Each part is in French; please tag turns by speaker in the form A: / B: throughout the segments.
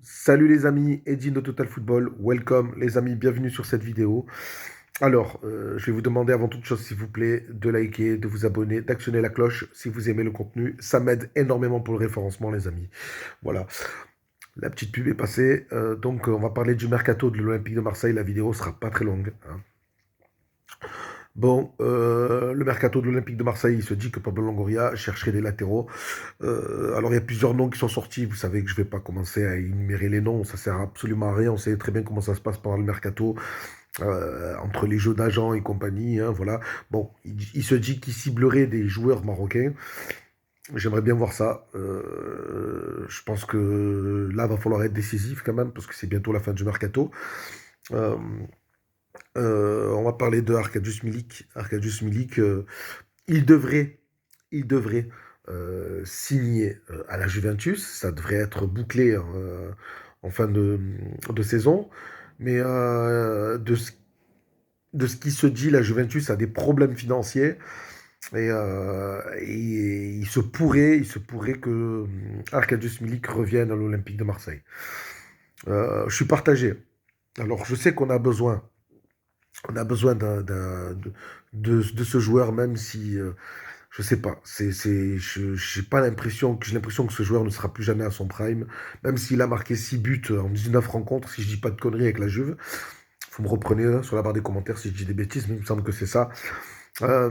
A: Salut les amis, Eddy de Total Football, welcome les amis, bienvenue sur cette vidéo. Alors, je vais vous demander avant toute chose, s'il vous plaît, de liker, de vous abonner, d'actionner la cloche si vous aimez le contenu. Ça m'aide énormément pour le référencement, les amis. Voilà, la petite pub est passée. Donc, on va parler du mercato de l'Olympique de Marseille. La vidéo sera pas très longue, hein. Bon, le mercato de l'Olympique de Marseille, il se dit que Pablo Longoria chercherait des latéraux. Alors, il y a plusieurs noms qui sont sortis. Vous savez que je ne vais pas commencer à énumérer les noms. Ça sert absolument à rien. On sait très bien comment ça se passe pendant le mercato, entre les jeux d'agents et compagnie, hein, voilà. Bon, il se dit qu'il ciblerait des joueurs marocains. J'aimerais bien voir ça. Je pense que là, va falloir être décisif quand même, parce que c'est bientôt la fin du mercato. Euh, on va parler de Arkadiusz Milik. Arkadiusz Milik, il devrait, il devrait signer à la Juventus. Ça devrait être bouclé en fin de saison. Mais de ce qui se dit, la Juventus a des problèmes financiers et il se pourrait que Arkadiusz Milik revienne à l'Olympique de Marseille. Je suis partagé. Alors, je sais qu'on a besoin. On a besoin de ce joueur, même si je sais pas. J'ai pas l'impression que j'ai l'impression que ce joueur ne sera plus jamais à son prime, même s'il a marqué 6 buts en 19 rencontres, si je dis pas de conneries avec la Juve. Vous me reprenez hein, sur la barre des commentaires si je dis des bêtises, mais il me semble que c'est ça. Euh,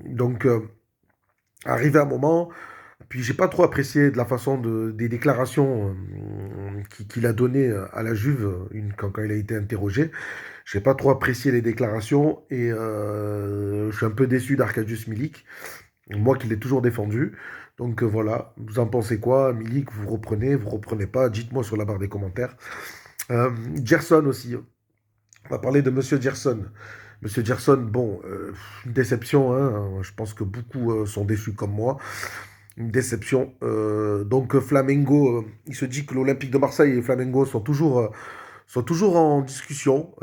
A: donc, arrivé un moment, puis j'ai pas trop apprécié de la façon des déclarations qu'il a données à la Juve quand il a été interrogé. J'ai pas trop apprécié les déclarations et je suis un peu déçu d'Arkadiusz Milik, moi qui l'ai toujours défendu. Donc voilà, vous en pensez quoi? Milik, vous reprenez pas, dites-moi sur la barre des commentaires. Gerson aussi, on va parler de Monsieur Gerson. Monsieur Gerson, bon, une déception, hein, je pense que beaucoup sont déçus comme moi. Une déception. Donc Flamengo, il se dit que l'Olympique de Marseille et Flamengo sont toujours en discussion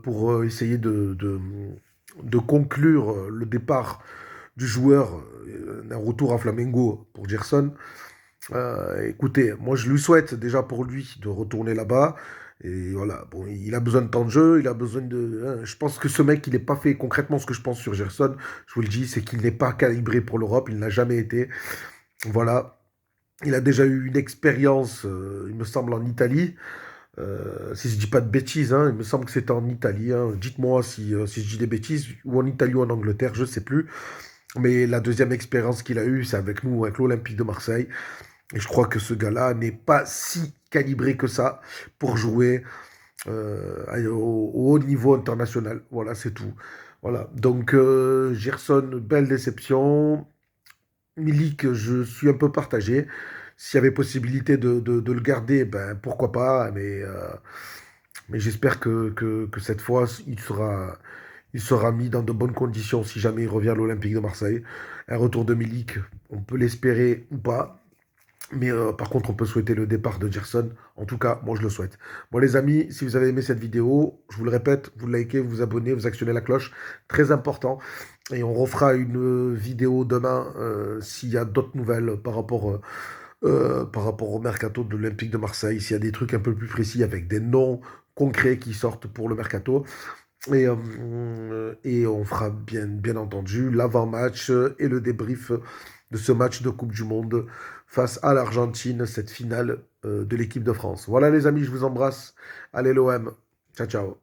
A: pour essayer de conclure le départ du joueur, un retour à Flamengo pour Gerson. Écoutez, moi je lui souhaite déjà pour lui de retourner là-bas. Et voilà, bon, il a besoin de temps de jeu, il a besoin de, hein, je pense que ce mec, il n'est pas fait concrètement ce que je pense sur Gerson. Je vous le dis, c'est qu'il n'est pas calibré pour l'Europe, il n'a jamais été. Voilà, il a déjà eu une expérience, il me semble, en Italie. Si je dis pas de bêtises, hein, il me semble que c'était en Italie, hein. Dites-moi si je dis des bêtises, ou en Italie ou en Angleterre, je sais plus. Mais la deuxième expérience qu'il a eue, c'est avec nous, avec l'Olympique de Marseille. Et je crois que ce gars-là n'est pas si calibré que ça pour jouer au haut niveau international. Voilà, c'est tout. Voilà. Donc, Gerson, belle déception. Milik, je suis un peu partagé. S'il y avait possibilité de le garder, ben pourquoi pas. Mais j'espère que cette fois, il sera mis dans de bonnes conditions si jamais il revient à l'Olympique de Marseille. Un retour de Milik, on peut l'espérer ou pas. Mais par contre, on peut souhaiter le départ de Gerson. En tout cas, moi, je le souhaite. Bon, les amis, si vous avez aimé cette vidéo, je vous le répète, vous likez, vous abonnez, vous actionnez la cloche. Très important. Et on refera une vidéo demain s'il y a d'autres nouvelles par rapport au mercato de l'Olympique de Marseille. S'il y a des trucs un peu plus précis avec des noms concrets qui sortent pour le mercato. Et on fera bien entendu l'avant-match et le débrief de ce match de Coupe du Monde face à l'Argentine, cette finale de l'équipe de France. Voilà les amis, je vous embrasse. Allez l'OM. Ciao, ciao.